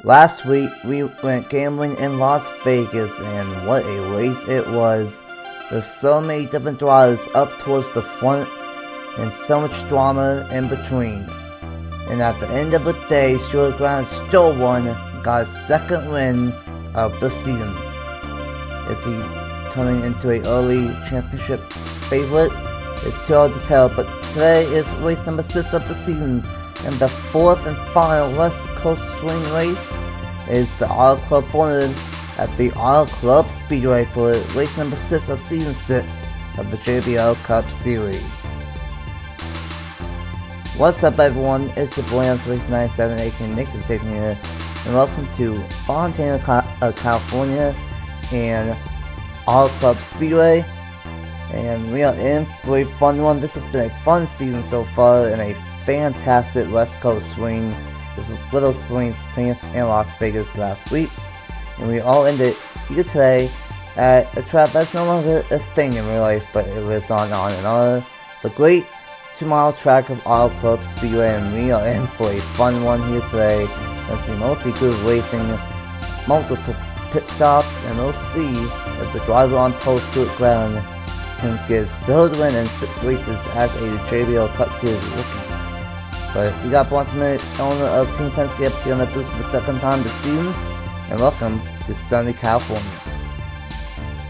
Last week we went gambling in Las Vegas, and what a race it was, with so many different drivers up towards the front and so much drama in between. And at the end of the day, Stuart Grant still won and got his second win of the season. Is he turning into an early championship favorite? It's too hard to tell, but today is race number 6 of the season, and the fourth and final West Coast Swing race is the Auto Club Fontana at the Auto Club Speedway for race number 6 of season 6 of the JBL Cup Series. What's up, everyone? It's your boy on Race 97, aka Nathan Stapleton here, and welcome to Fontana, California, and Auto Club Speedway. And we are in for a fun one. This has been a fun season so far, and a fantastic West Coast swing with Little Springs, Phoenix, and Las Vegas last week. And we all ended here today at a track that's no longer a thing in real life, but it lives on and on. The great 2-mile track of Auto Club Speedway, and we are in for a fun one here today. Let's see multi-groove racing, multiple pit stops, and we'll see if the driver on pole Stuart Brown can get his third win in 6 races as a JBL Cup Series rookie. But we got Bronson Minute, owner of Team Penske, up here on the booth for the second time this season, and welcome to sunny California.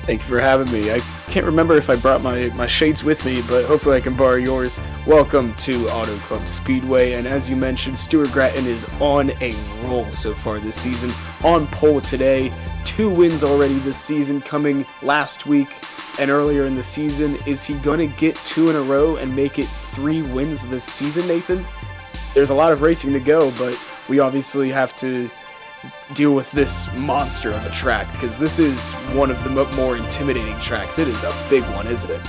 Thank you for having me. I can't remember if I brought my shades with me, but hopefully I can borrow yours. Welcome to Auto Club Speedway, and as you mentioned, Stuart Gratton is on a roll so far this season. On pole today, 2 wins already this season, coming last week and earlier in the season. Is he going to get 2 in a row and make it 3 wins this season, Nathan? There's a lot of racing to go, but we obviously have to deal with this monster of a track, because this is one of the more intimidating tracks. It is a big one, isn't it?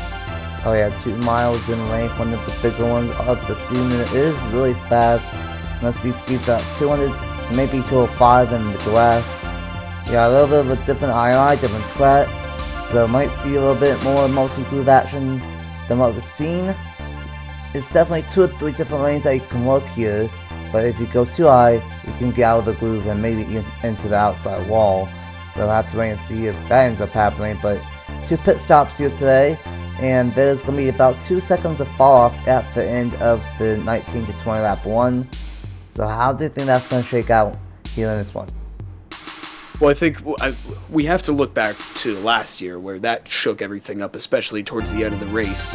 Oh yeah, 2 miles in length, one of the bigger ones of the season. It is really fast. Let's see, speeds about 200, maybe 205 in the graph. Yeah, a little bit of a different II, different track, so might see a little bit more multi-groove action than what we've seen. It's definitely 2 or 3 different lanes that you can work here, but if you go too high, you can get out of the groove and maybe into the outside wall. So we'll have to wait and see if that ends up happening. But 2 pit stops here today, and there's going to be about 2 seconds of fall off at the end of the 19 to 20 lap 1. So how do you think that's going to shake out here in this one? Well, I think we have to look back to last year, where that shook everything up, especially towards the end of the race,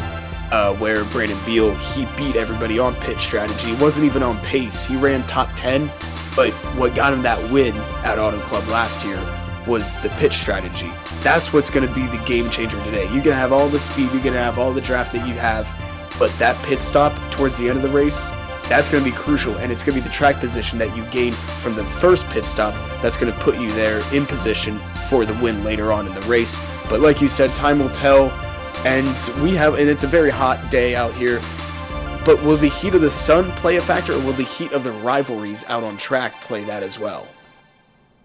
where Brandon Beal, he beat everybody on pit strategy. He wasn't even on pace. He ran top 10, but what got him that win at Auto Club last year was the pit strategy. That's what's going to be the game changer today. You're going to have all the speed, you're going to have all the draft that you have, but that pit stop towards the end of the race, that's going to be crucial, and it's going to be the track position that you gain from the first pit stop that's going to put you there in position for the win later on in the race. But like you said, time will tell, and it's a very hot day out here. But will the heat of the sun play a factor, or will the heat of the rivalries out on track play that as well?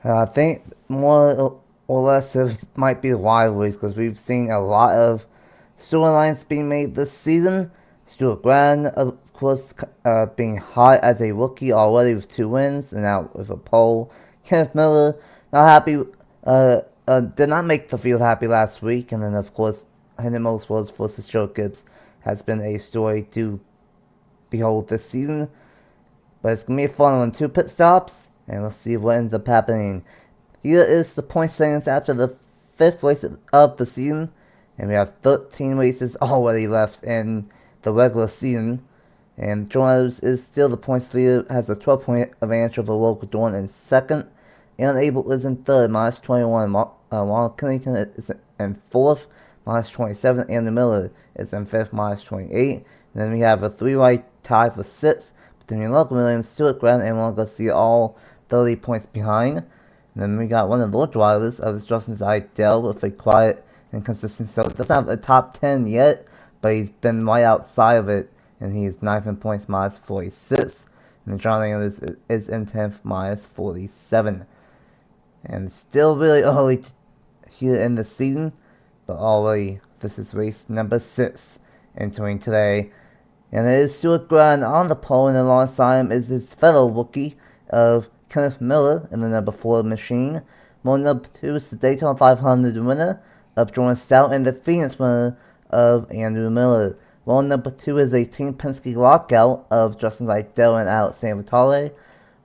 I think more or less it might be rivalries, because we've seen a lot of storylines being made this season. Stuart Grant, of course, being hot as a rookie already with 2 wins, and now with a pole. Kenneth Miller, not happy, did not make the field happy last week, and then of course, Henry Motorsports versus Joe Gibbs has been a story to behold this season. But it's going to be a fun one. 2 pit stops, and we'll see what ends up happening. Here is the point standings after the 5th race of the season, and we have 13 races already left in the regular season. And Jordan is still the points leader, has a 12-point advantage over local Dorn in 2nd. And Abel is in 3rd, minus 21. Ronald Kennington is in 4th, minus 27. Andy Miller is in 5th, minus 28. And then we have a 3-way tie for 6th between Logan Williams, Stuart Grant, and Ron Garcia, all 30 points behind. And then we got one of the Lord drivers of Justin Zidell with a quiet and consistent start. Doesn't have a top 10 yet, but he's been right outside of it, and he's 9th in points, minus 46. And John Anders is in 10th, minus 47. And still really early here in the season, but already this is race number 6 entering today. And it is Stuart Grant on the pole, and alongside him is his fellow rookie of Kenneth Miller in the number 4 machine. Role number 2 is the Daytona 500 winner of Jordan Stout and the Phoenix winner of Andrew Miller. Role number 2 is a Team Penske lockout of Justin Seidel and Alex Sanvitale.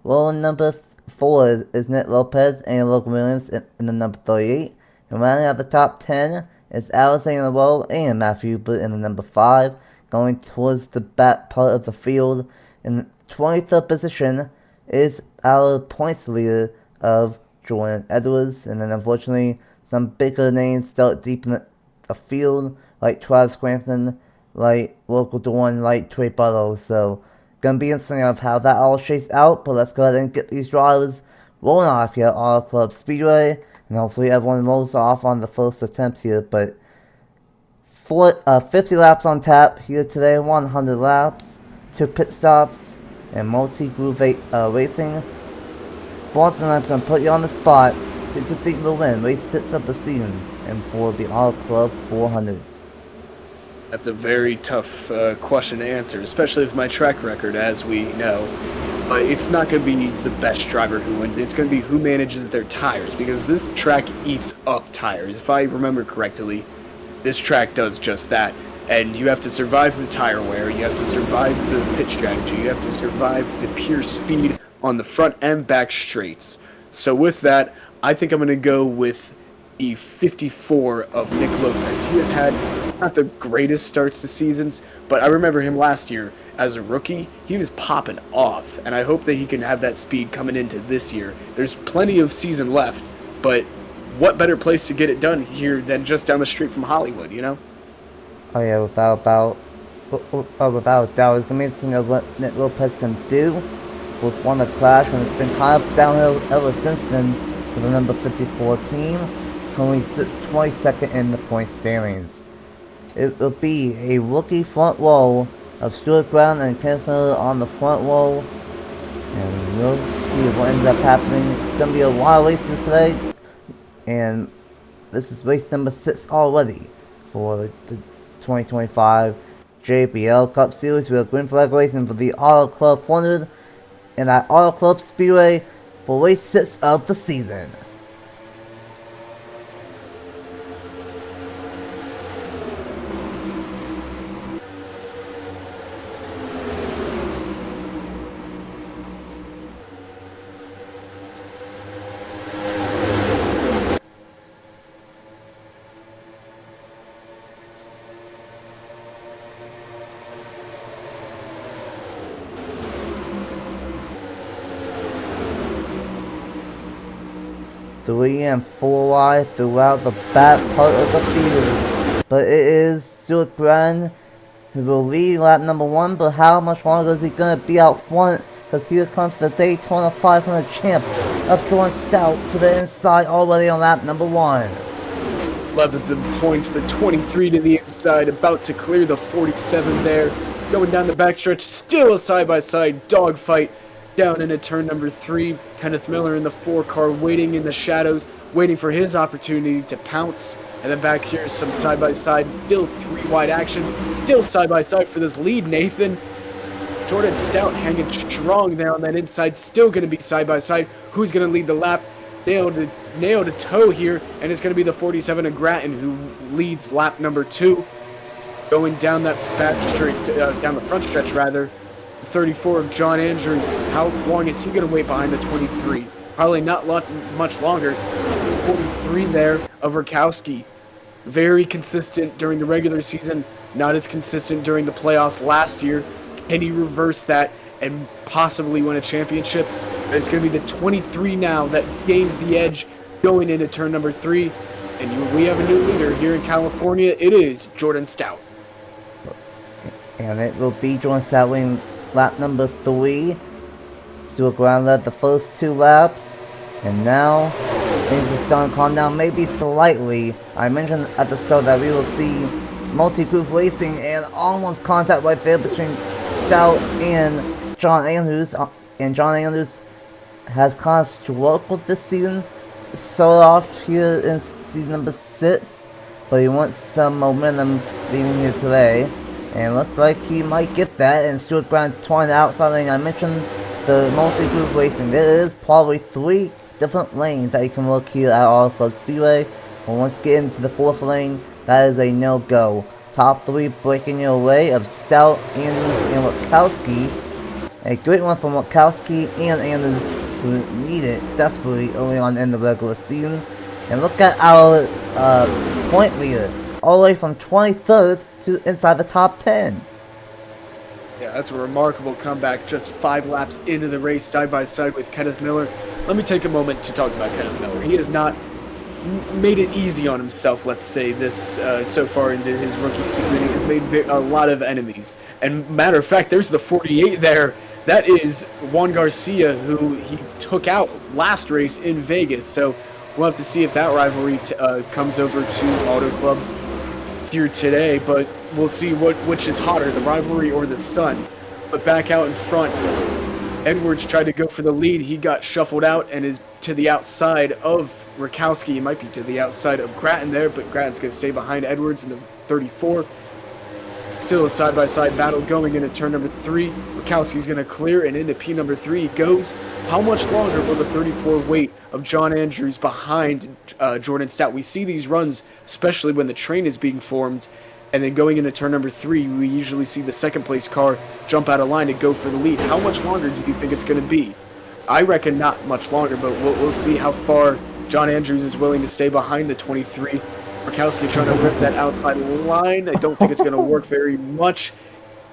Role number 4 is Nick Lopez and Logan Williams in the number 38. And rounding out the top 10 is Alexander Rowe and Matthew Booth in the number 5. Going towards the back part of the field in 23rd position is our points leader of Jordan Edwards. And then unfortunately, some bigger names start deep in the field, like Travis Crampton, like Local Dawn, like Trey Butler. So, gonna be interesting of how that all shakes out. But let's go ahead and get these drivers rolling off here at Auto Club Speedway. And hopefully everyone rolls off on the first attempt here. But 50 laps on tap here today, 100 laps, 2 pit stops, and multi-groove racing. Boston, I'm going to put you on the spot. Who could think they'll win race 6 of the season and for the Auto Club 400? That's a very tough question to answer, especially with my track record, as we know. But it's not going to be the best driver who wins. It's going to be who manages their tires, because this track eats up tires. If I remember correctly, this track does just that. And you have to survive the tire wear, you have to survive the pit strategy, you have to survive the pure speed on the front and back straights. So with that, I think I'm going to go with the 54 of Nick Lopez. He has had not the greatest starts to seasons, but I remember him last year as a rookie. He was popping off, and I hope that he can have that speed coming into this year. There's plenty of season left, but what better place to get it done here than just down the street from Hollywood, you know? Oh yeah, without doubt, it's going to be interesting of what Nick Lopez can do. Was won the crash, and it's been kind of downhill ever since then for the number 54 team. Currently sits 22nd in the point standings. It will be a rookie front row of Stuart Brown and Kenneth Miller on the front row. And we'll see what ends up happening. It's going to be a lot of races today. And this is race number 6 already for the 2025 JBL Cup Series. We have green flag racing for the Auto Club 400 and at Auto Club Speedway for race 6 of the season. Three and 4 wide throughout the back part of the field. But it is Stuart Brown who will lead lap number 1, but how much longer is he going to be out front? Because here comes the Daytona 500 champ of Jordan Stout to the inside already on lap number 1. 11th points, the 23 to the inside, about to clear the 47 there. Going down the backstretch, still a side-by-side dogfight down into turn number 3. Kenneth Miller in the 4 car waiting in the shadows, waiting for his opportunity to pounce. And then back here, some side-by-side, still 3 wide action, still side-by-side for this lead, Nathan. Jordan Stout hanging strong there on that inside, still going to be side-by-side. Who's going to lead the lap? Nailed to toe here, and it's going to be the 47 of Grattan who leads lap number 2. Going down that down the front stretch rather. 34 of John Andrews. How long is he going to wait behind the 23? Probably not much longer. 43 there of Rakowski. Very consistent during the regular season. Not as consistent during the playoffs last year. Can he reverse that and possibly win a championship? It's going to be the 23 now that gains the edge going into turn number 3. And we have a new leader here in California. It is Jordan Stout. And it will be Jordan Stout leading lap number 3. Stuart Brown led the first 2 laps. And now things are starting to calm down maybe slightly. I mentioned at the start that we will see multi-groove racing and almost contact right there between Stout and John Andrews. And John Andrews has kind of struggled this season to start off here in season number 6. But he wants some momentum leaving here today. And looks like he might get that. And Stuart Brown trying the outside lane. I mentioned the multi-group racing, there is probably 3 different lanes that you can work here at Auto Club Speedway. But once you get into the 4th lane, that is a no-go. Top 3 breaking your way of Stout, Andrews, and Witkowski. A great one from Witkowski and Andrews, who need it desperately early on in the regular season. And look at our point leader, all the way from 23rd to inside the top 10. Yeah, that's a remarkable comeback. Just 5 laps into the race, side by side with Kenneth Miller. Let me take a moment to talk about Kenneth Miller. He has not made it easy on himself, let's say, this so far into his rookie season. He has made a lot of enemies. And matter of fact, there's the 48 there. That is Juan Garcia, who he took out last race in Vegas. So we'll have to see if that rivalry comes over to Auto Club here today. But we'll see which is hotter, the rivalry or the sun. But back out in front, Edwards tried to go for the lead. He got shuffled out and is to the outside of Rakowski. He might be to the outside of Grattan there, but Grattan's going to stay behind Edwards in the 34. Still a side-by-side battle going into turn number 3. Rakowski's going to clear, and into P number 3 he goes. How much longer will the 34 wait of John Andrews behind Jordan Stout? We see these runs, especially when the train is being formed, and then going into turn number 3, we usually see the second place car jump out of line and go for the lead. How much longer do you think it's going to be? I reckon not much longer, but we'll see how far John Andrews is willing to stay behind the 23. Rakowski trying to rip that outside line. I don't think it's going to work very much.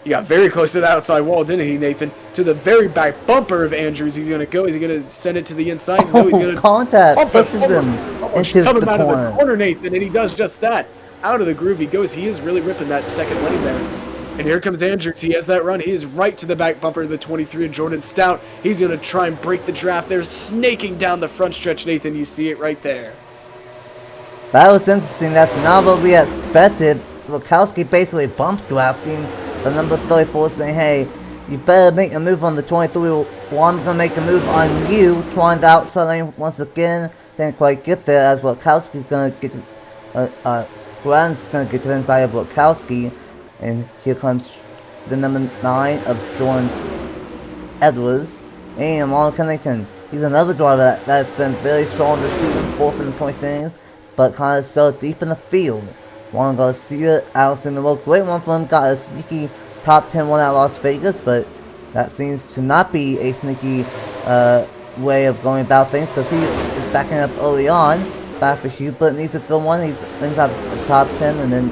He got very close to the outside wall, didn't he, Nathan? To the very back bumper of Andrews. He's going to go. Is he going to send it to the inside? No, he's going to contact pushes him into the corner. Out of the corner, Nathan, and he does just that. Out of the groove he goes. He is really ripping that second lane there. And here comes Andrews. He has that run. He is right to the back bumper of the 23 and Jordan Stout. He's going to try and break the draft there, snaking down the front stretch, Nathan. You see it right there. That was interesting. That's not what we expected. Rakowski basically bumped drafting the number 34, saying, hey, you better make a move on the 23, or I'm going to make a move on you, trying the outside lane once again. Didn't quite get there, as Rakowski's going to get to, Grant's going to get to the inside of Rakowski. And here comes the number 9 of Jordan's Edwards. And Ron Connington. He's another driver that's been very strong this season, 4th in the point standings, but kind of still deep in the field. Juan Garcia, Allison, the most great one for him, got a sneaky top 10 one at Las Vegas, but that seems to not be a sneaky way of going about things, because he is backing up early on. Back for Hubert needs a good one. He's inside the top 10, and then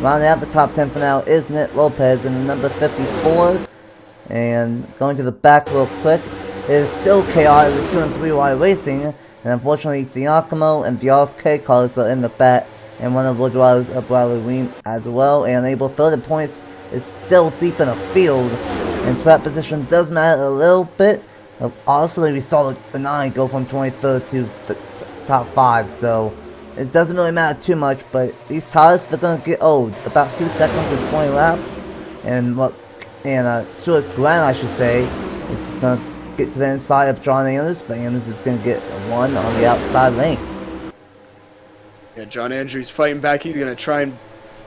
rounding out the top 10 for now is Nick Lopez in the number 54. And going to the back real quick, it is still chaotic with 2 and 3 wide racing. And unfortunately, Giacomo and the RFK cars are in the back, and one of the drivers, Bradley Weem, as well. And Abel, 30 points, is still deep in the field. And track position does matter a little bit. Honestly, we saw the 9 go from 23rd to the top 5, so it doesn't really matter too much. But these tires, they're going to get old. About 2 seconds and 20 laps. And Stuart Grant, I should say, is going to get to the inside of John Andrews, but Andrews is going to get a 1 on the outside lane. Yeah, John Andrews fighting back. He's going to try and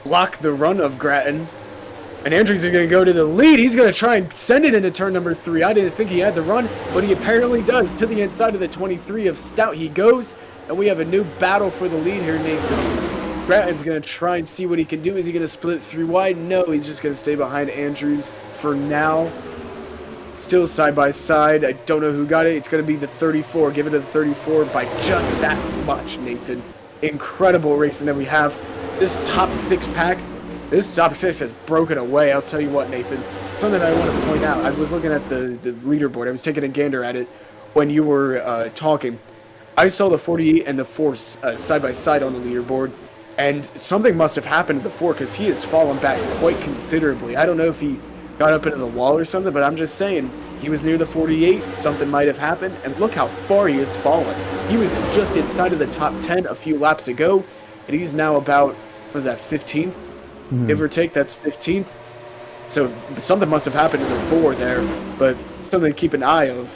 block the run of Grattan. And Andrews is going to go to the lead. He's going to try and send it into turn number 3. I didn't think he had the run, but he apparently does. To the inside of the 23 of Stout he goes, and we have a new battle for the lead here, Nathan. Grattan's going to try and see what he can do. Is he going to split it 3 wide? No, he's just going to stay behind Andrews for now. Still side by side. I don't know who got it. It's going to be the 34. Give it to the 34 by just that much, Nathan. Incredible racing that we have. This top 6 pack, this top 6 has broken away. I'll tell you what, Nathan. Something I want to point out. I was looking at the leaderboard. I was taking a gander at it when you were talking. I saw the 48 and the 4 side by side on the leaderboard, and something must have happened to the 4 because he has fallen back quite considerably. I don't know if he got up into the wall or something, but I'm just saying, he was near the 48, something might have happened, and look how far he has fallen. He was just inside of the top 10 a few laps ago, and he's now about, what was that, 15th? Give or take, that's 15th. So something must have happened to the 4 there, but something to keep an eye of.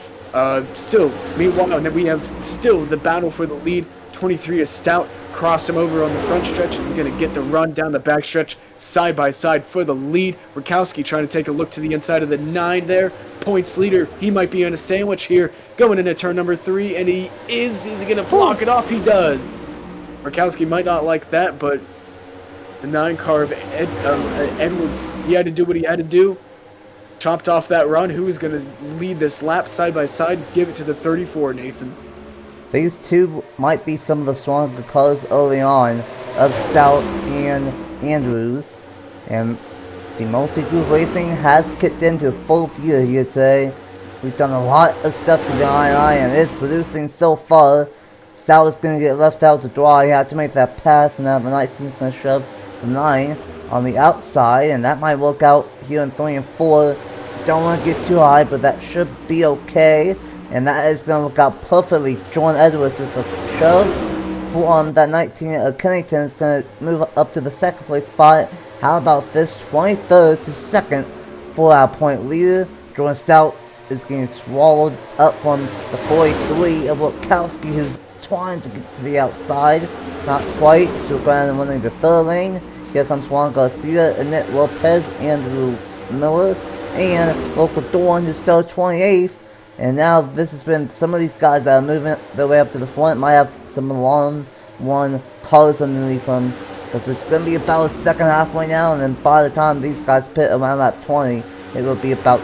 Still, meanwhile, and then we have still the battle for the lead. NR23 is stout. Crossed him over on the front stretch. He's going to get the run down the back stretch side by side for the lead. Rakowski trying to take a look to the inside of the 9 there. Points leader. He might be on a sandwich here. Going into turn number 3, and he is. Is he going to block it off? He does. Rakowski might not like that, but the 9 car of Edwards, he had to do what he had to do. Chopped off that run. Who is going to lead this lap side by side? Give it to the 34, Nathan. These two might be some of the stronger cars early on of Stout and Andrews. And the multi-group racing has kicked into full gear here today. We've done a lot of stuff to the II and it's producing so far. Stout is going to get left out to dry. He had to make that pass, and now the 19 is going to shove the 9 on the outside, and that might work out here in 3 and 4. Don't want to get too high, but that should be okay. And that is going to work out perfectly. Jordan Edwards with a shove from that 19 of Kennington is going to move up to the 2nd place spot. How about this 23rd to 2nd for our point leader? Jordan Stout is getting swallowed up from the 43 of Rakowski, who's trying to get to the outside. Not quite. Still going winning the 3rd lane. Here comes Juan Garcia, Annette Lopez, Andrew Miller, and local Dorn, who's still 28th. And now this has been some of these guys that are moving their way up to the front. Might have some long one cars underneath them, because it's going to be about a second half right now. And then by the time these guys pit around lap 20, it will be about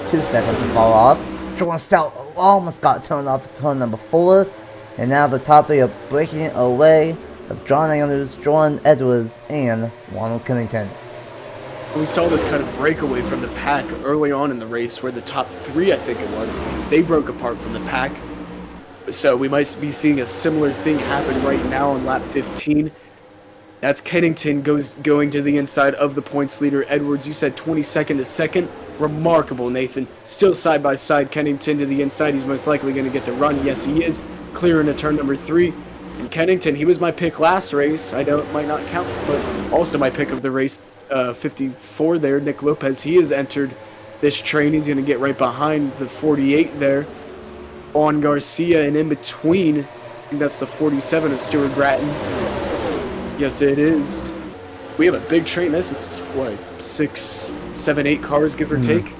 2 seconds to fall off. Jordan Stout almost got turned off at turn number 4. And now the top 3 are breaking it away of John Andrews, Jordan Edwards, and Ronald Kennington. We saw this kind of breakaway from the pack early on in the race, where the top 3, I think it was, they broke apart from the pack. So we might be seeing a similar thing happen right now on lap 15. That's Kennington going to the inside of the points leader, Edwards. You said 22nd to 2nd. Remarkable, Nathan. Still side by side, Kennington to the inside. He's most likely going to get the run. Yes, he is. Clearing to turn number 3. And Kennington, he was my pick last race. I know it might not count, but also my pick of the race. 54 there, Nick Lopez, he has entered this train. He's going to get right behind the 48 there on Garcia, and in between, I think that's the 47 of Stuart Grattan. Yes, it is. We have a big train. This is, what, 6, 7, 8 cars, give or take?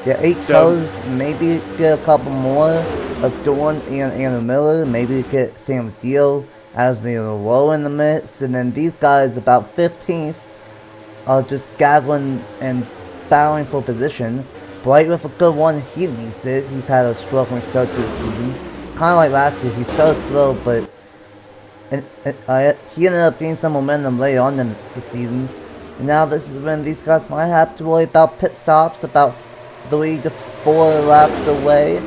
Yeah, 8 cars, maybe get a couple more of Dorn and Anna Miller, maybe get Sam Deal as the low in the mix, and then these guys about 15th. Just gathering and battling for position. Bright with a good one, he needs it. He's had a struggling start to the season. Kind of like last year, he started slow, but he ended up getting some momentum later on in the season. And now this is when these guys might have to worry about pit stops, about 3 to 4 laps away.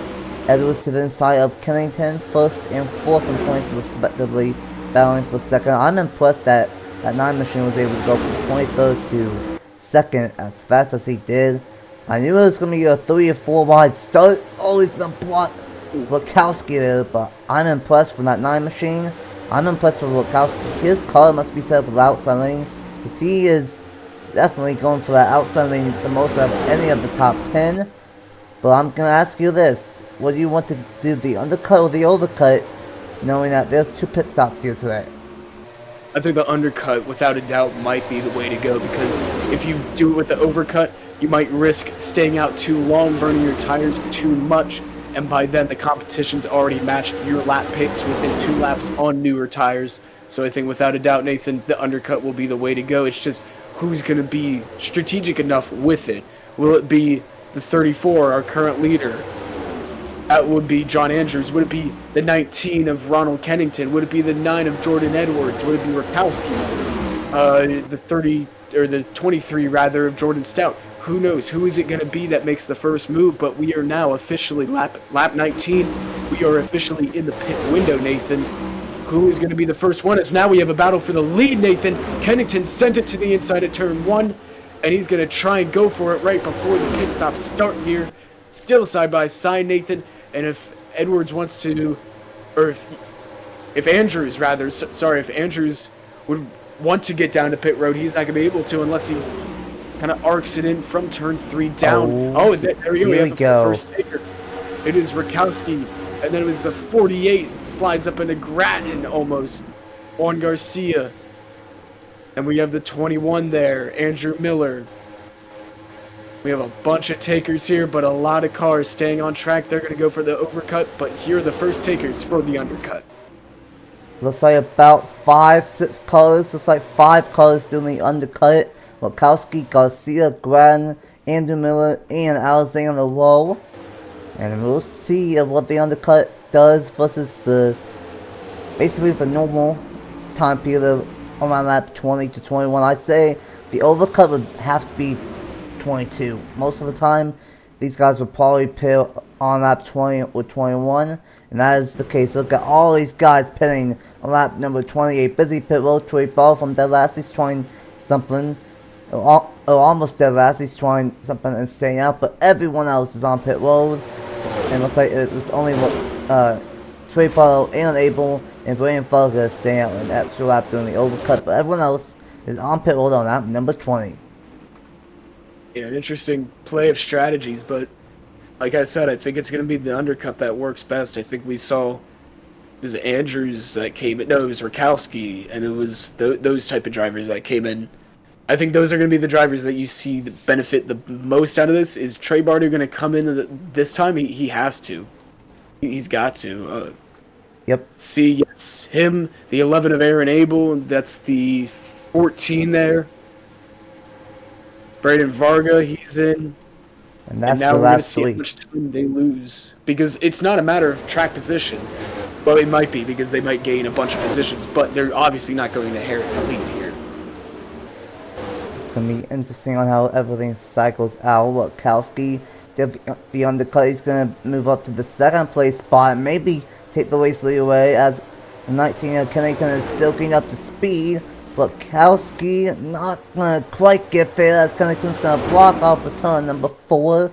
Edwards to the inside of Kennington, 1st and 4th in points respectively, battling for 2nd. I'm impressed that that 9 machine was able to go from 23rd to 2nd as fast as he did. I knew it was going to be a 3 or 4 wide start. Oh, he's going to block Rakowski there, but I'm impressed from that 9 machine. I'm impressed with Rakowski. His car must be set up for the outside lane, because he is definitely going for that outside lane the most out of any of the top 10. But I'm going to ask you this. What do you want to do, the undercut or the overcut, knowing that there's 2 pit stops here today? I think the undercut, without a doubt, might be the way to go, because if you do it with the overcut, you might risk staying out too long, burning your tires too much, and by then the competition's already matched your lap pace within 2 laps on newer tires. So I think without a doubt, Nathan, the undercut will be the way to go. It's just who's going to be strategic enough with it. Will it be the 34, our current leader? That would be John Andrews. Would it be the 19 of Ronald Kennington? Would it be the 9 of Jordan Edwards? Would it be Rakowski? The 30 or the 23 rather of Jordan Stout? Who knows? Who is it going to be that makes the first move? But we are now officially lap 19. We are officially in the pit window, Nathan. Who is going to be the first one? As now we have a battle for the lead, Nathan. Kennington sent it to the inside at turn 1, and he's going to try and go for it right before the pit stops start here. Still side by side, Nathan. And if Edwards wants to, or if Andrews rather, sorry, if Andrews would want to get down to pit road, he's not going to be able to unless he kind of arcs it in from turn 3 down. There we go. Here we go. First taker. It is Rakowski And then it was the 48, slides up into Grattan almost. Juan Garcia. And we have the 21 there, Andrew Miller. We have a bunch of takers here, but a lot of cars staying on track. They're going to go for the overcut, but here are the first takers for the undercut. Looks like about 5-6 cars. Looks like 5 cars doing the undercut. Wachowski, Garcia, Grattan, Andrew Miller, and Alexander Lowe. And we'll see what the undercut does versus basically the normal time period of around lap 20 to 21. I'd say the overcut would have to be 22. Most of the time, these guys would probably pit on lap 20 or 21. And that is the case. Look at all these guys pitting on lap number 28. Busy pit road. Troy Ball from dead last. He's trying something. Almost dead last. He's trying something and staying out. But everyone else is on pit road. And it looks like it was only Troy Ball and Abel and Brian Felger staying out an extra lap during the overcut. But everyone else is on pit road on lap number 20. Yeah, an interesting play of strategies, but like I said, I think it's going to be the undercut that works best. I think we saw it was Andrews that came in. No, it was Rakowski, and it was those type of drivers that came in. I think those are going to be the drivers that you see that benefit the most out of this. Is Trey Barter going to come in this time? He has to. He's got to. Yep. See, yes, him, the 11 of Aaron Abel, that's the 14 there. Braden Varga, he's in. And that's now the we're going to last see how week. much time they lose. Because it's not a matter of track position. Well, it might be, because they might gain a bunch of positions, but they're obviously not going to inherit the lead here. It's going to be interesting on how everything cycles out. Wachowski did the undercut. He's going to move up to the second place spot and maybe take the race lead away, as 19 of Kennington is still getting up to speed. Wachowski not going to quite get there, as Kennington's going to block off the turn number 4.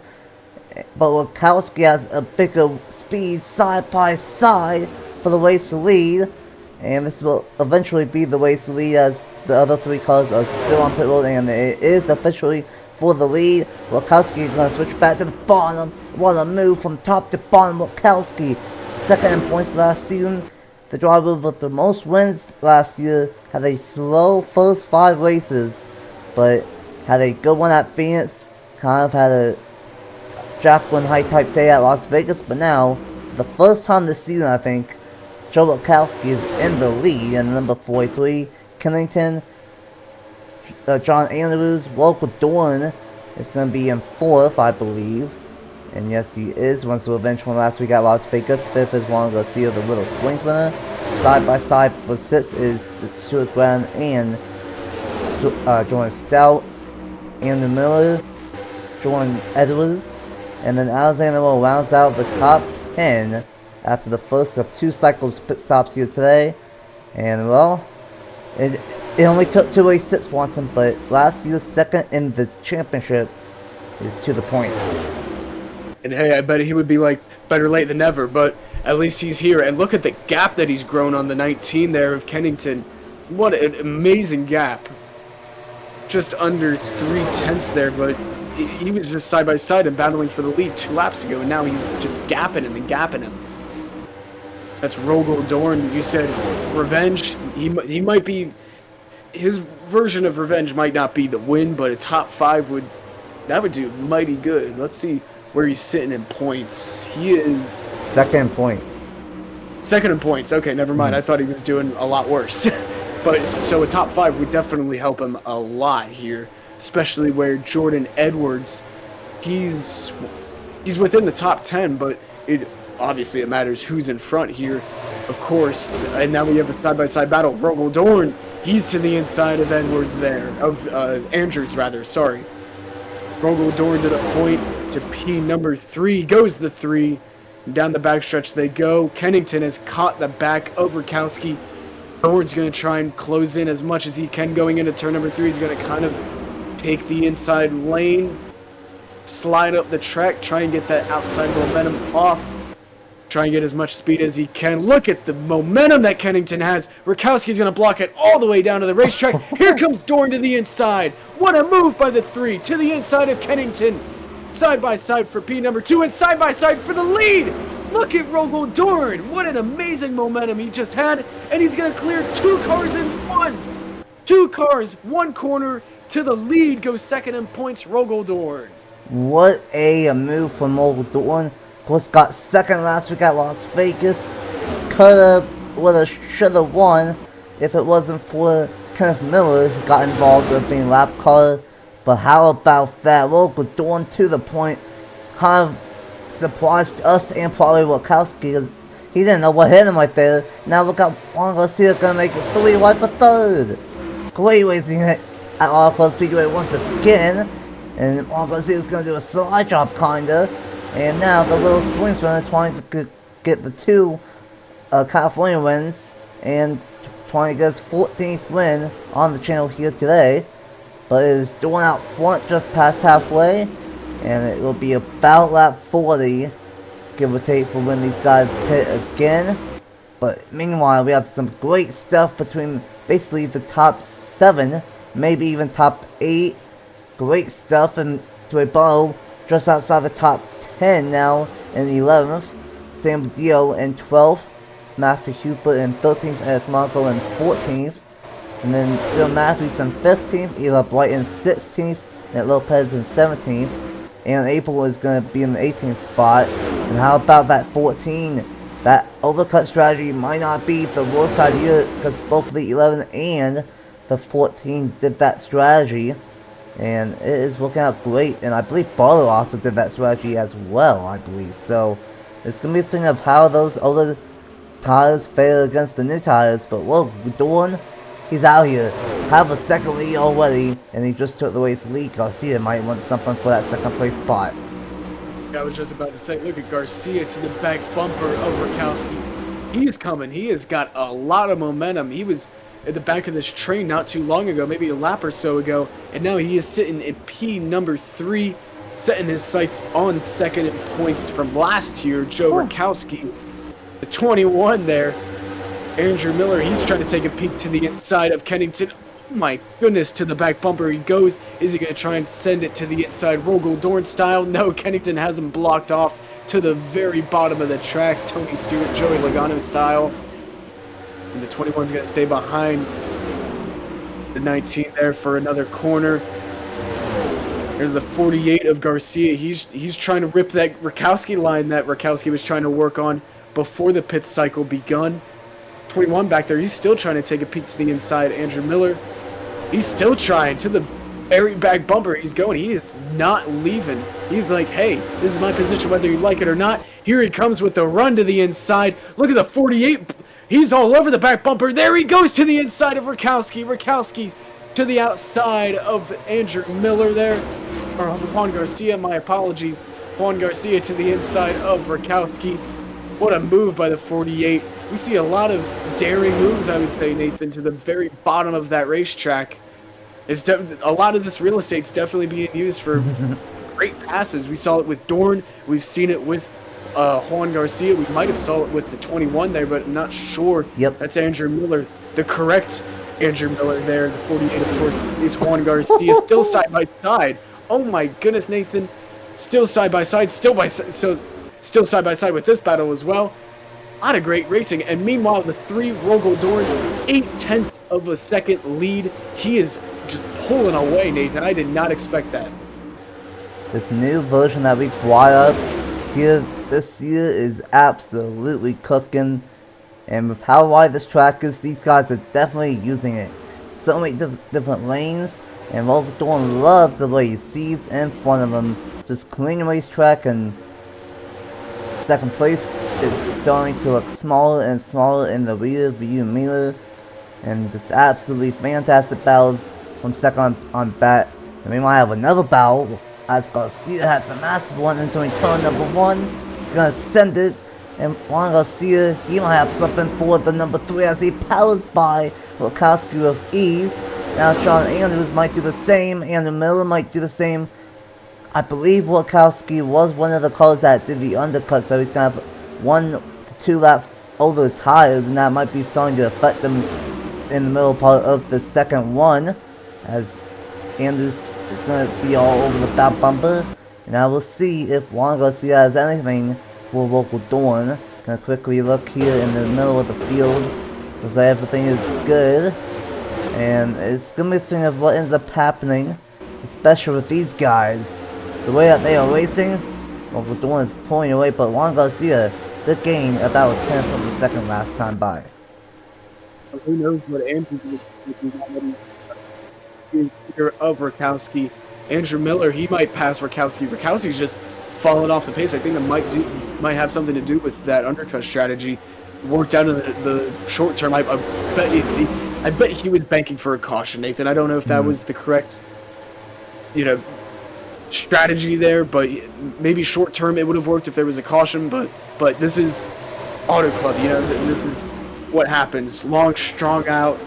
But Wachowski has a bigger speed side by side for the race lead. And this will eventually be the race lead, as the other 3 cars are still on pit road, and it is officially for the lead. Wachowski is going to switch back to the bottom. What a move from top to bottom. Wachowski, second in points last season. The driver with the most wins last year had a slow first 5 races, but had a good one at Phoenix. Kind of had a Jacqueline High type day at Las Vegas, but now, for the first time this season, I think, Joe Wachowski is in the lead, and number 43, Kennington, John Andrews, Walker Dorn is going to be in 4th, I believe. And yes, he is. Runs to revenge from last week at Las Vegas. 5th is Juan Garcia, the Little Springs winner. Side by side for 6th is Stuart Grattan and Jordan Stout, Andrew Miller, Jordan Edwards, and then Alexander will rounds out the top 10 after the first of 2 cycles pit stops here today. And well, it only took 2 race sits Swanson, but last year's second in the championship is to the point. And hey, I bet he would be like, better late than never, but at least he's here. And look at the gap that he's grown on the 19 there of Kennington. What an amazing gap. Just under 3/10 there, but he was just side by side and battling for the lead 2 laps ago, and now he's just gapping him and gapping him. That's Rogel Dorn. You said revenge. He might be, his version of revenge might not be the win, but a top 5 would do mighty good. Let's see where he's sitting in points. He is second in points. Second in points. Okay, never mind. I thought he was doing a lot worse. But so a top 5 would definitely help him a lot here, especially where Jordan Edwards, he's within the top 10, but obviously it matters who's in front here, of course. And now we have a side-by-side battle. Rogel Dorn, he's to the inside of Edwards there, of Andrews rather. Sorry. Rogel Dorn to the point to P number 3. Goes the 3. Down the backstretch they go. Kennington has caught the back of Rakowski. Dorn's going to try and close in as much as he can going into turn number 3. He's going to kind of take the inside lane, slide up the track, try and get that outside momentum off. Try and get as much speed as he can. Look at the momentum that Kennington has. Rakowski's going to block it all the way down to the racetrack. Here comes Dorn to the inside. What a move by the 3 to the inside of Kennington. Side by side for P number 2 and side by side for the lead. Look at Rogel Dorn. What an amazing momentum he just had. And he's going to clear 2 cars in once. 2 cars, 1 corner to the lead. Goes second in points, Rogel Dorn. What a move from Rogel Dorn. Of course, got second last week at Las Vegas. Coulda, woulda, shoulda won if it wasn't for Kenneth Miller, who got involved with being lap car. But how about that? Rogel Dorn to the point. Kind of surprised us and probably Wachowski, because he didn't know what hit him right there. Now look how Juan Garcia gonna make it 3 wide for third. Great racing at All Speedway once again. And Juan Garcia's gonna do a slide job kinda. And now the little sprint runner trying to get the 2 California wins and trying to get his 14th win on the channel here today. But it is doing out front just past halfway. And it will be about lap 40, give or take, for when these guys pit again. But meanwhile, we have some great stuff between basically the top 7, maybe even top 8. Great stuff, and to a bow, just outside the top 10 now in 11th. Sam Dio in 12th, Matthew Hubert in 13th, Eric Marco in 14th. And then Bill Matthews in 15th, Eli Blight in 16th, Ned Lopez in 17th. And April is going to be in the 18th spot. And how about that 14? That overcut strategy might not be the worst idea, because both the 11 and the 14 did that strategy. And it is working out great. And I believe Barlow also did that strategy as well, I believe. So it's going to be a thing of how those older tires fare against the new tires. But whoa, Dorn, he's out here. Have a second lead already, and he just took the race lead. Garcia might want something for that second place spot. I was just about to say, look at Garcia to the back bumper of Rakowski. He's coming. He has got a lot of momentum. He was at the back of this train not too long ago, maybe a lap or so ago, and now he is sitting in P number 3, setting his sights on second in points from last year. Joe Rakowski, the 21 there. Andrew Miller, he's trying to take a peek to the inside of Kennington. Oh my goodness, to the back bumper he goes. Is he going to try and send it to the inside Rogel Dorn style? No, Kennington has him blocked off to the very bottom of the track. Tony Stewart, Joey Logano style. And the 21's going to stay behind the 19 there for another corner. There's the 48 of Garcia. He's trying to rip that Rakowski line that Rakowski was trying to work on before the pit cycle begun. 21 back there, he's still trying to take a peek to the inside. Andrew Miller, he's still trying to the very back bumper. He's going. He is not leaving. He's like, hey, this is my position whether you like it or not. Here he comes with the run to the inside. Look at the 48. He's all over the back bumper. There he goes to the inside of Rakowski. Rakowski to the outside of Andrew Miller there. Or Juan Garcia, my apologies. Juan Garcia to the inside of Rakowski. What a move by the 48. We see a lot of daring moves, I would say, Nathan, to the very bottom of that racetrack. A lot of this real estate's definitely being used for great passes. We saw it with Dorn. We've seen it with Juan Garcia. We might have saw it with the 21 there, but I'm not sure. Yep. That's Andrew Miller. The correct Andrew Miller there. The 48, of course, is Juan Garcia. Still side by side. Oh my goodness, Nathan. Still side by side. Still side by side with this battle as well. A lot of great racing. And meanwhile, the 3 Rogel Dorn, 8/10 of a second lead. He is just pulling away, Nathan. I did not expect that. This new version that we brought up here this year is absolutely cooking. And with how wide this track is, these guys are definitely using it. So many different lanes. And Rogel Dorn loves the way he sees in front of him. Just clean racetrack, and second place is starting to look smaller and smaller in the rear view mirror. And just absolutely fantastic battles from second on bat. And we might have another battle as Garcia has a massive one into turn number 1. He's gonna send it. And Juan Garcia, he might have something for the number 3 as he powers by Rakowski with ease. Now John Andrews might do the same. Andrew Miller might do the same. I believe Rakowski was one of the cars that did the undercut, so he's going to have 1 to 2 laps older tires, and that might be starting to affect them in the middle part of the second one, as Andrews is going to be all over the back bumper. And I will see if Juan Garcia has anything for local Dawn. Gonna quickly look here in the middle of the field. Looks like everything is good. And it's gonna be a thing of what ends up happening, especially with these guys. The way that they are racing, local Dawn is pulling away, but Juan Garcia did gain about a tenth of a second last time by. Who knows what Andrew is already of Rakowski. Andrew Miller, he might pass Rakowski. Rakowski's just fallen off the pace. I think that might have something to do with that undercut strategy. Worked out in the short term. I bet he was banking for a caution, Nathan. I don't know if that was the correct, strategy there, but maybe short term it would have worked if there was a caution. But this is Auto Club. This is what happens. Long, strong out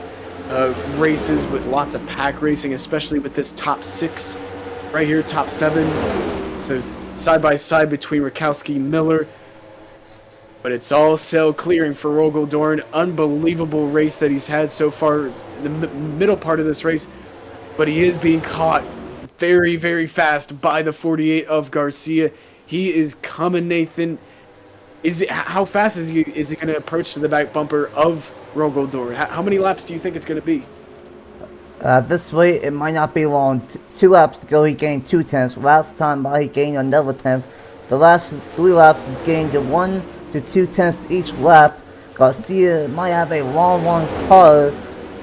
races with lots of pack racing, especially with this top 6 right here, top 7. So side by side between Rakowski and Miller. But it's all sail clearing for Rogel Dorn. Unbelievable race that he's had so far in the middle part of this race. But he is being caught very, very fast by the 48 of Garcia. He is coming, Nathan. How fast is he going to approach to the back bumper of Rogel Dorn? How many laps do you think it's going to be? This way, it might not be long. 2 laps ago, he gained 2 tenths. Last time by, he gained another tenth. The last 3 laps, he's gained 1 to 2 tenths each lap. Garcia might have a long one car.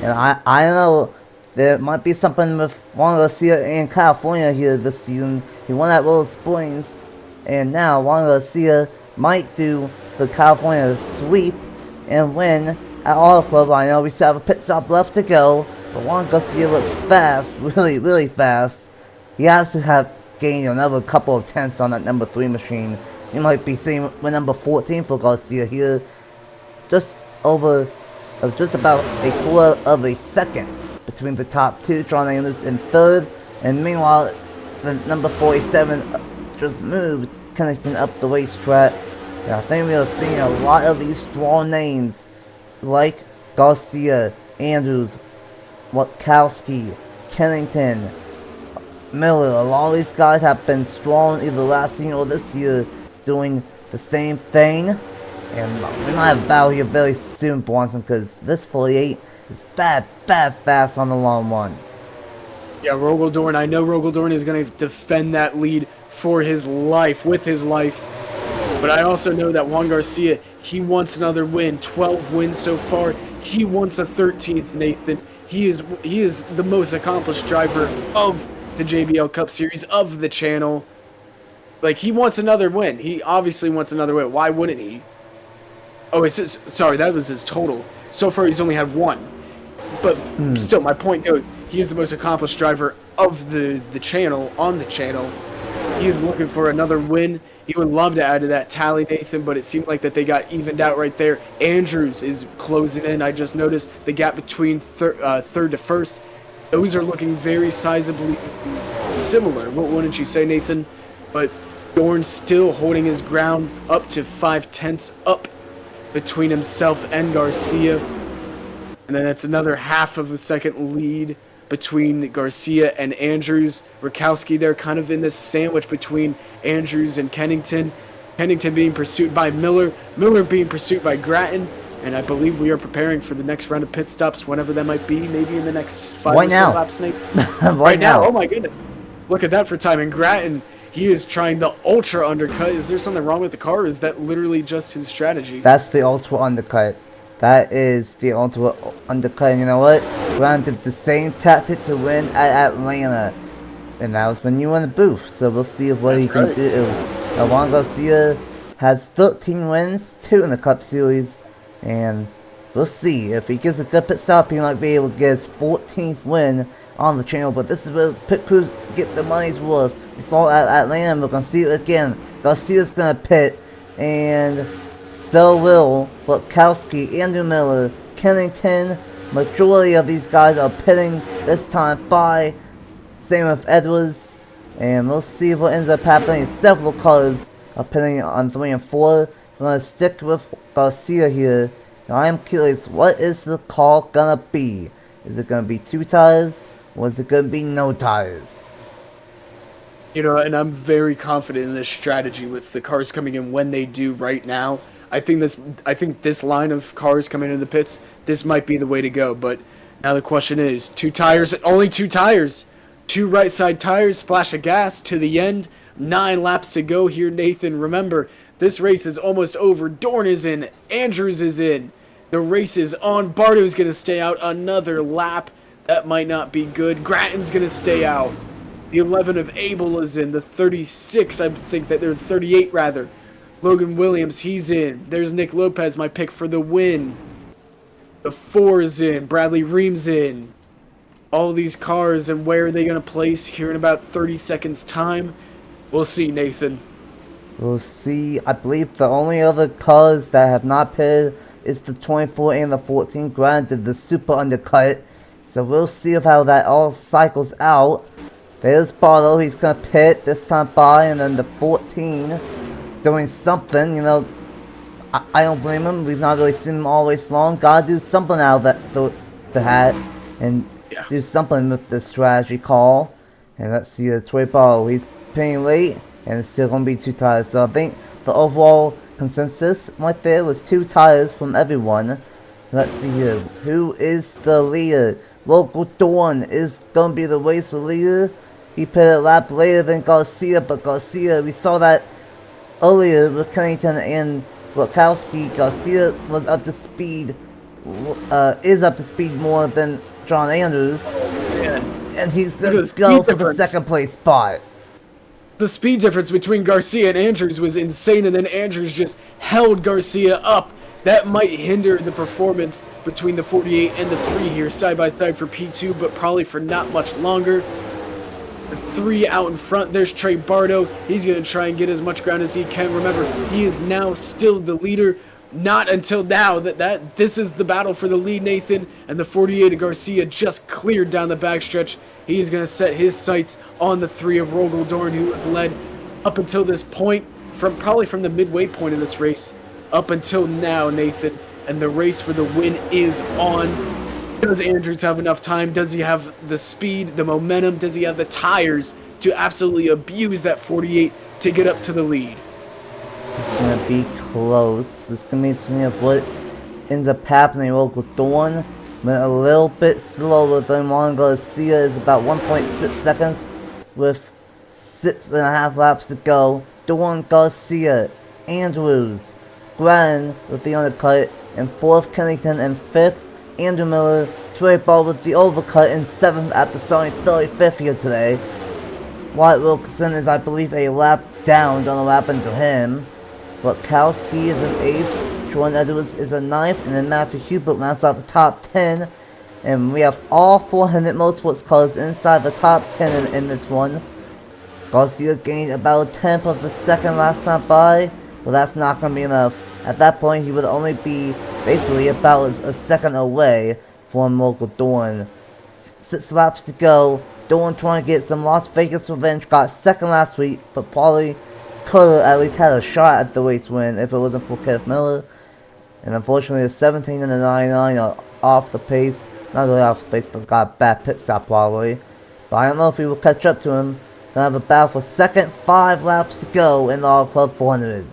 And I know there might be something with Juan Garcia in California here this season. He won at World Springs. And now Juan Garcia might do the California sweep and win at Auto Club. I know we still have a pit stop left to go. But Juan Garcia looks fast, really, really fast. He has to have gained another couple of tenths on that number 3 machine. You might be seeing with number 14 for Garcia here. Just about a quarter of a second between the top 2, John Andrews in 3rd. And meanwhile, the number 47 just moved Kennington up the racetrack. And I think we are seeing a lot of these strong names like Garcia, Andrews, Watkowski, Kennington, Miller. A lot of these guys have been strong either last year or this year doing the same thing. And we might have a battle here very soon, Bronson, because this 48 is bad fast on the long one. Yeah, Rogel Dorn. I know Rogel Dorn is going to defend that lead for his life, with his life. But I also know that Juan Garcia, he wants another win. 12 wins so far. He wants a 13th, Nathan. He is the most accomplished driver of the JBL Cup Series, of the channel. Like, he wants another win. He obviously wants another win. Why wouldn't he? Oh, sorry, that was his total. So far, he's only had 1. But still, my point goes, he is the most accomplished driver of the channel, on the channel. He is looking for another win. He would love to add to that tally, Nathan, but it seemed like that they got evened out right there. Andrews is closing in. I just noticed the gap between third to first. Those are looking very sizably similar, wouldn't you say, Nathan? But Dorn still holding his ground, up to 5 tenths up between himself and Garcia. And then that's another half of a second lead between Garcia and Andrews. Rakowski there kind of in this sandwich between Andrews and Kennington. Kennington being pursued by Miller. Miller being pursued by Grattan. And I believe we are preparing for the next round of pit stops, whenever that might be. Maybe in the next 5 or so laps, Nate. right now. Oh my goodness. Look at that for timing. Grattan, he is trying the ultra undercut. Is there something wrong with the car, or is that literally just his strategy? That's the ultra undercut. That is the ultimate undercut. And you know what? Brown did the same tactic to win at Atlanta. And that was when you were in the booth. So we'll see what he can do. Juan Garcia has 13 wins, 2 in the Cup Series. And we'll see. If he gets a good pit stop, he might be able to get his 14th win on the channel. But this is where pit crews get the money's worth. We saw it at Atlanta. We're going to see it again. Garcia's going to pit. And so will Watkowski, Andrew Miller, Kennington. Majority of these guys are pitting this time by. Same with Edwards. And we'll see what ends up happening. Several cars are pitting on 3 and 4. I'm going to stick with Garcia here. Now I am curious, what is the call going to be? Is it going to be 2 tires? Or is it going to be no tires? And I'm very confident in this strategy with the cars coming in when they do right now. I think this line of cars coming into the pits, this might be the way to go. But now the question is, two tires, only two tires, two right side tires, splash of gas to the end. 9 laps to go here, Nathan. Remember, this race is almost over. Dorn is in, Andrews is in. The race is on. Bardo's gonna stay out another lap. That might not be good. Grattan's gonna stay out. The 11 of Abel is in. The 36, I think that they're 38 rather. Logan Williams, he's in. There's Nick Lopez, my pick for the win. The 4 is in. Bradley Reams in. All these cars, and where are they going to place here in about 30 seconds time? We'll see, Nathan. We'll see. I believe the only other cars that have not pitted is the 24 and the 14. Granted, the super undercut. So we'll see how that all cycles out. There's Barlow, he's gonna pit this time by, and then the 14 doing something, I don't blame him. We've not really seen him all race long. Gotta do something out of the hat and do something with the strategy call. And let's see the Troy Barlow, he's pitting late, and it's still gonna be 2 tires. So I think the overall consensus right there was 2 tires from everyone. Let's see here. Who is the leader? Local Dawn is gonna be the race leader. He put a lap later than Garcia, but Garcia, we saw that earlier with Kennington and Rakowski. Garcia was up to speed, is up to speed more than John Andrews. Yeah. And he's gonna go for the second place spot. The speed difference between Garcia and Andrews was insane, and then Andrews just held Garcia up. That might hinder the performance between the 48 and the 3 here, side by side for P2, but probably for not much longer. The 3 out in front, there's Trey Bardo. He's going to try and get as much ground as he can. Remember, he is now still the leader. Not until now that this is the battle for the lead, Nathan. And the 48 of Garcia just cleared down the backstretch. He is going to set his sights on the 3 of Rogel Dorn, who was led up until this point, probably from the midway point of this race, up until now, Nathan. And the race for the win is on. Does Andrews have enough time? Does he have the speed, the momentum? Does he have the tires to absolutely abuse that 48 to get up to the lead? It's going to be close. It's going to be interesting of what ends up happening. Local Dawn went a little bit slower than Juan Garcia. Is about 1.6 seconds with 6.5 laps to go. Dawn, Garcia, Andrews, Grattan with the undercut, and 4th Kennington, and 5th Andrew Miller, Trey Ball with the overcut in 7th after starting 35th here today. Wyatt Wilkinson is, I believe, a lap down. Don't know what happened to him. Rakowski is an 8th. Jordan Edwards is a 9th. And then Matthew Hubert rounds out the top 10. And we have all 400 motorsports cars inside the top 10 in this one. Garcia gained about a 10th of the second last time by. Well, that's not going to be enough. At that point, he would only be basically about a second away from Local Dawn. 6 laps to go. Dawn trying to get some Las Vegas revenge. Got second last week, but probably could have at least had a shot at the race win if it wasn't for Kenneth Miller. And unfortunately, the 17 and the 99 are off the pace. Not really off the pace, but got a bad pit stop probably. But I don't know if he will catch up to him. Gonna have a battle for second. 5 laps to go in the All Club 400.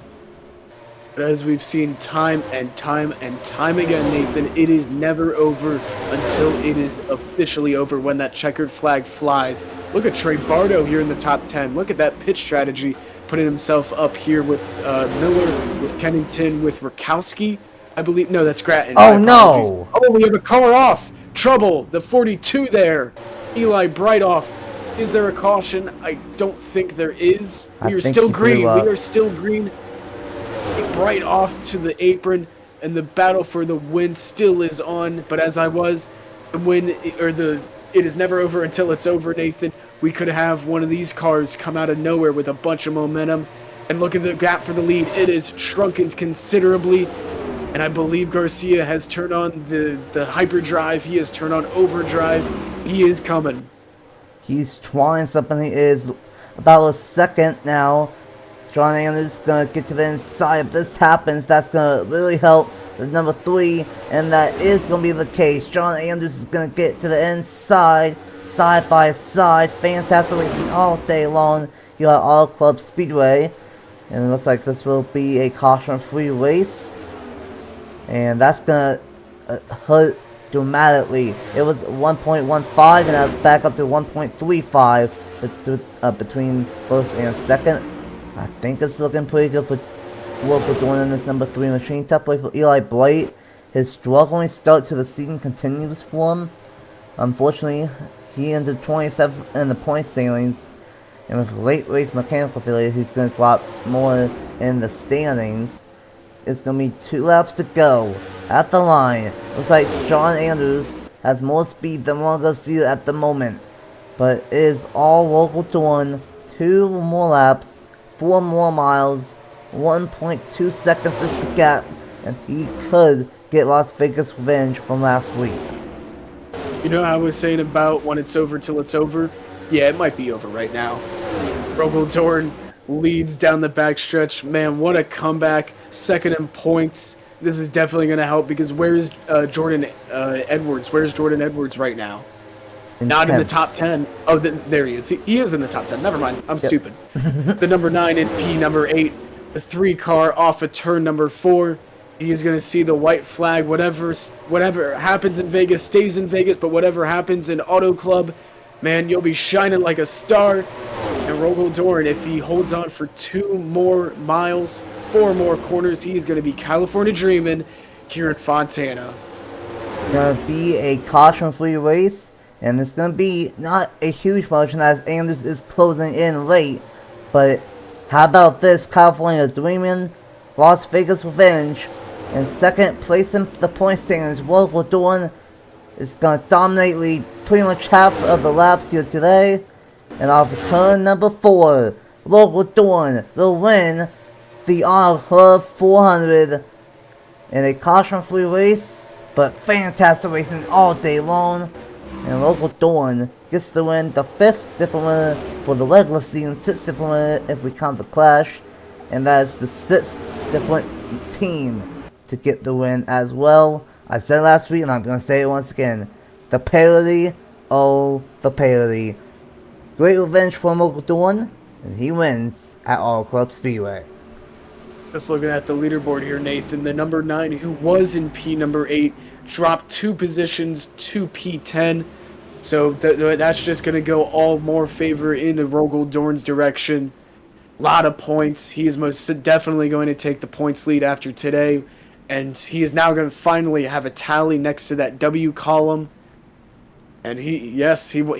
But as we've seen time and time and time again, Nathan, it is never over until it is officially over when that checkered flag flies. Look at Trey Bardo here in the top 10. Look at that pitch strategy, putting himself up here with Miller, with Kennington, with Rakowski. I believe, no, that's Grattan. Oh, no! Oh, we have a car off. Trouble, the 42 there. Eli Brightoff. Is there a caution? I don't think there is. We are still green. We are still green. Bright off to the apron, and the battle for the win still is on. But as I was, it is never over until it's over, Nathan. We could have one of these cars come out of nowhere with a bunch of momentum, and look at the gap for the lead. It is shrunken considerably, and I believe Garcia has turned on the hyperdrive. He has turned on overdrive. He is coming. He's trying something. He is about a second now. John Andrews is going to get to the inside. If this happens, that's going to really help the number 3. And that is going to be the case. John Andrews is going to get to the inside. Side by side. Fantastic racing all day long. here at Auto Club Speedway. And it looks like this will be a caution-free race. And that's gonna hurt dramatically. It was 1.15 and that's back up to 1.35 between first and second. I think it's looking pretty good for Local Dawn in this number 3 machine. Tough play for Eli Blight. His struggling start to the season continues for him. Unfortunately, he entered 27th in the point standings. And with late race mechanical failure, he's going to drop more in the standings. It's going to be 2 laps to go. At the line, looks like John Andrews has more speed than Ron Garcia at the moment. But it is all Local Dawn. 2 more laps, 4 more miles, 1.2 seconds is the gap. And he could get Las Vegas revenge from last week. You know how I was saying about when it's over till it's over? Yeah, it might be over right now. Rogel Dorn leads down the backstretch. Man, what a comeback. Second in points. This is definitely going to help because where's Jordan Edwards? Where's Jordan Edwards right now? Not 10th. In the top 10. Oh, there he is. He is in the top 10. Never mind. I'm stupid. The number 9 in P, number 8. The 3 car off of turn number 4. He is going to see the white flag. Whatever happens in Vegas stays in Vegas, but whatever happens in Auto Club, man, you'll be shining like a star. And Rogel Dorn, if he holds on for 2 more miles, 4 more corners, he's going to be California dreaming here at Fontana. Going to be a caution-free race, and it's going to be not a huge margin as Andrews is closing in late. But how about this? California dreaming, Las Vegas revenge. In second place in the point standings, Rogel Dorn is going to dominate lead pretty much half of the laps here today. And off of turn number 4, Rogel Dorn will win the Auto Club 400 in a caution-free race, but fantastic racing all day long. And Rogel Dorn gets the win, the 5th different winner for the regular season, 6th different winner if we count the clash. And that is the 6th different team to get the win as well. I said it last week and I'm going to say it once again. The parity, oh the parity. Great revenge for Rogel Dorn, and he wins at Auto Club Speedway. Just looking at the leaderboard here, Nathan, the number 9 who was in P number 8 dropped 2 positions to P10. So that's just going to go all more favor into Rogel Dorn's direction. A lot of points. He is most definitely going to take the points lead after today. And he is now going to finally have a tally next to that W column. And he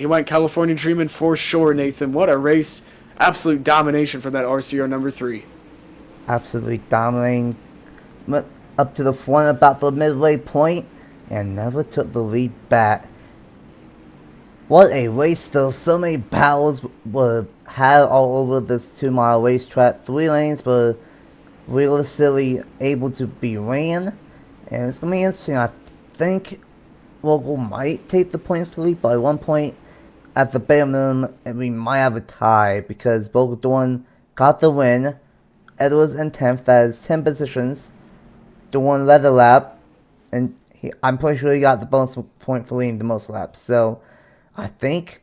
went California dreaming for sure, Nathan. What a race. Absolute domination for that RCR number 3. Absolutely dominating up to the front about the midway point and never took the lead back. What a race though. So many battles were had all over this 2-mile racetrack. 3 lanes were realistically able to be ran. And it's going to be interesting. I think Rogel might take the points lead by 1 point at the bare minimum. And we might have a tie because Rogel Dorn got the win. Edwards in 10th, that is 10 positions. Dorn led the lap. And I'm pretty sure he got the bonus point for leading the most laps. So I think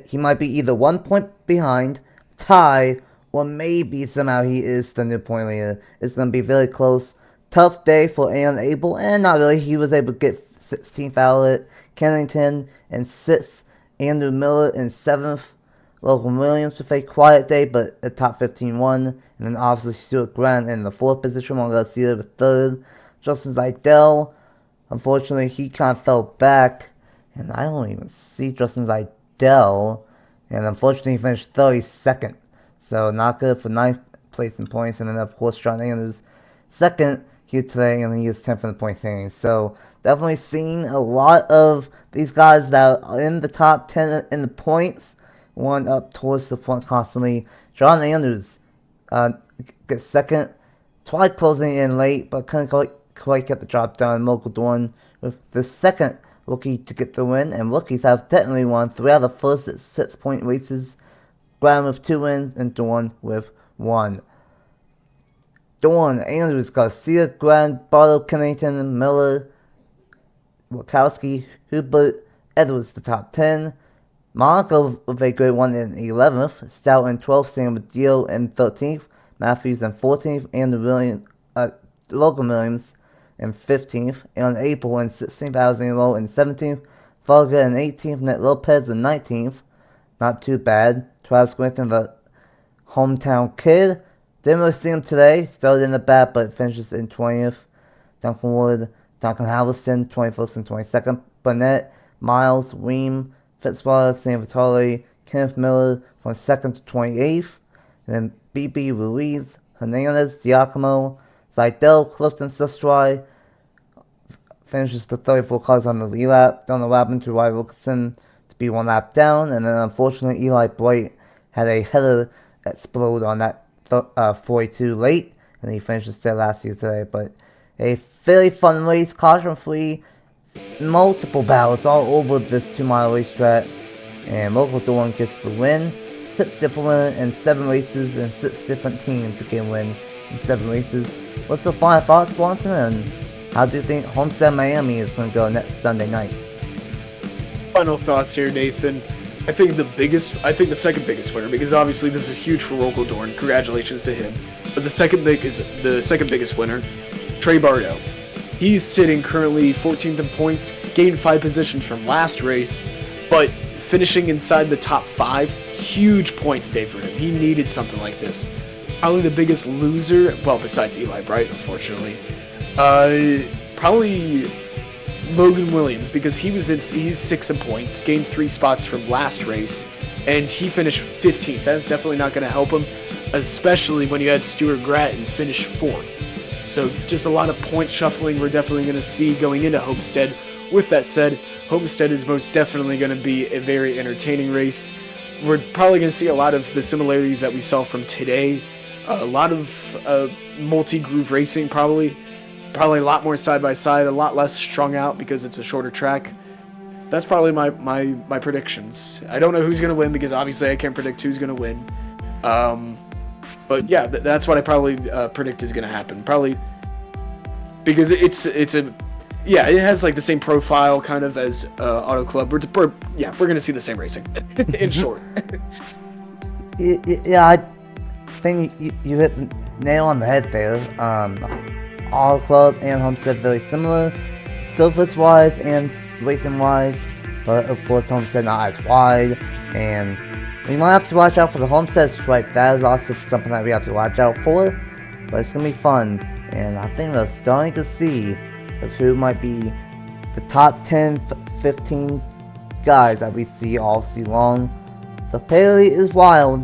he might be either 1 point behind, tie, or maybe somehow he is the new point leader. It's going to be very close. Tough day for Aaron Abel, and not really. He was able to get 16th out at Kennington and 6th. Andrew Miller in 7th. Logan Williams with a quiet day, but a top 15 won. And then obviously Stuart Grant in the 4th position. We're going to see the 3rd. Justin Zidell, unfortunately, he kind of fell back. And I don't even see Justin Zidell. And unfortunately, he finished 32nd. So not good for 9th place in points. And then, of course, John Andrews 2nd here today. And he is 10th in the point standings. So definitely seeing a lot of these guys that are in the top 10 in the points. One up towards the front constantly. John Andrews gets 2nd. Tried closing in late, but couldn't quite get the job done. Rogel Dorn with the 2nd rookie to get the win. And rookies have technically won 3 out of the first 6-point races. Graham with 2 wins and Dorn with 1. Dorn, Andrews, Garcia, Grant, Barlow, Kennington, Miller, Wachowski, Hubert, Edwards the top 10. Monaco with a great one in 11th, Stout in 12th, same with Dio in 13th, Matthews in 14th, and Logan Williams in 15th, and April in 16th, Alexander Lowe in 17th, Varga in 18th, Net Lopez in 19th. Not too bad. Travis Quinton, the hometown kid. Didn't really see him today. Started in the back, but finishes in 20th. Duncan Wood, Duncan Halverson, 21st and 22nd. Burnett, Miles, Weem, Fitzwater, San Vitale, Kenneth Miller from 2nd to 28th. And then BB Ruiz, Hernandez, Giacomo, Zidell, Clifton, Sistry. Finishes the 34 cars on the lead lap. Donald Robin to Ryan Wilkinson to be 1 lap down. And then unfortunately, Eli Bright had a header explode on that 42 late. And he finishes there last year today. But a very fun race, caution free. Multiple battles all over this 2-mile racetrack. And Local Dawn gets the win. 6 different winners in 7 races and 6 different teams to get a win in 7 races. What's the final thoughts, Bronson? And how do you think Homestead Miami is going to go next Sunday night? Final thoughts here, Nathan. I think the second biggest winner, because obviously this is huge for Local Dorn. Congratulations to him. But the second biggest winner, Trey Bardo. He's sitting currently 14th in points, gained 5 positions from last race, but finishing inside the top 5, huge points day for him. He needed something like this. Probably the biggest loser, well, besides Eli Bright, unfortunately, probably Logan Williams, because he's 6th in points, gained 3 spots from last race, and he finished 15th. That's definitely not going to help him, especially when you had Stuart Gratton finish 4th. So just a lot of point shuffling we're definitely going to see going into Homestead. With that said, Homestead is most definitely going to be a very entertaining race. We're probably going to see a lot of the similarities that we saw from today. A lot of multi-groove racing, probably a lot more side-by-side, a lot less strung out because it's a shorter track. That's probably my predictions. I don't know who's going to win because obviously I can't predict who's going to win. But yeah, that's what I probably predict is going to happen. Probably because it has like the same profile kind of as Auto Club. We're going to see the same racing in short. Yeah, I think you hit the nail on the head there. Auto Club and Homestead very similar, surface wise and racing wise, but of course Homestead not as wide, and we might have to watch out for the Homestead stripe. That is also something that we have to watch out for, but it's gonna be fun, and I think we're starting to see who might be the top 10, 15 guys that we see all season long. The parity is wild,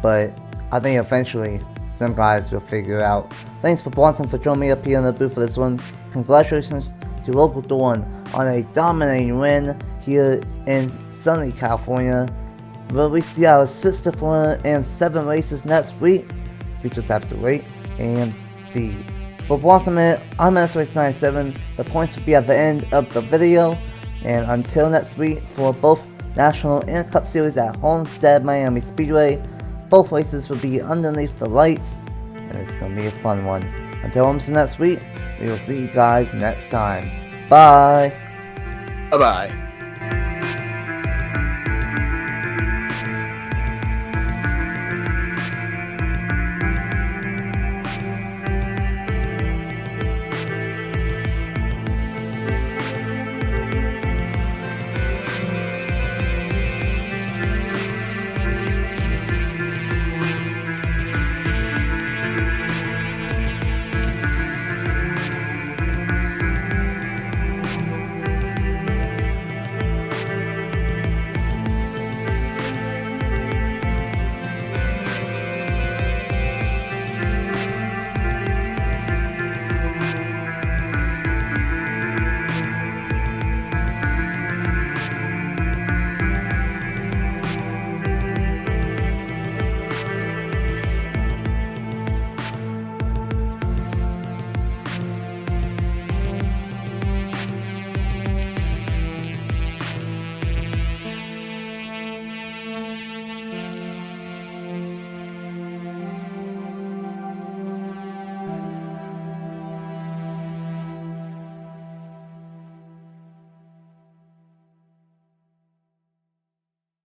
but I think eventually some guys will figure it out. Thanks for Bronson for joining me up here in the booth for this one. Congratulations to Local Dawn on a dominating win here in sunny California. Will we see our 6th different and 7 races next week? We just have to wait and see. For Bronson Minute, I'm NS97. The points will be at the end of the video. And until next week, for both National and Cup Series at Homestead Miami Speedway, both races will be underneath the lights, and it's going to be a fun one. Until next week, we will see you guys next time. Bye! Bye-bye.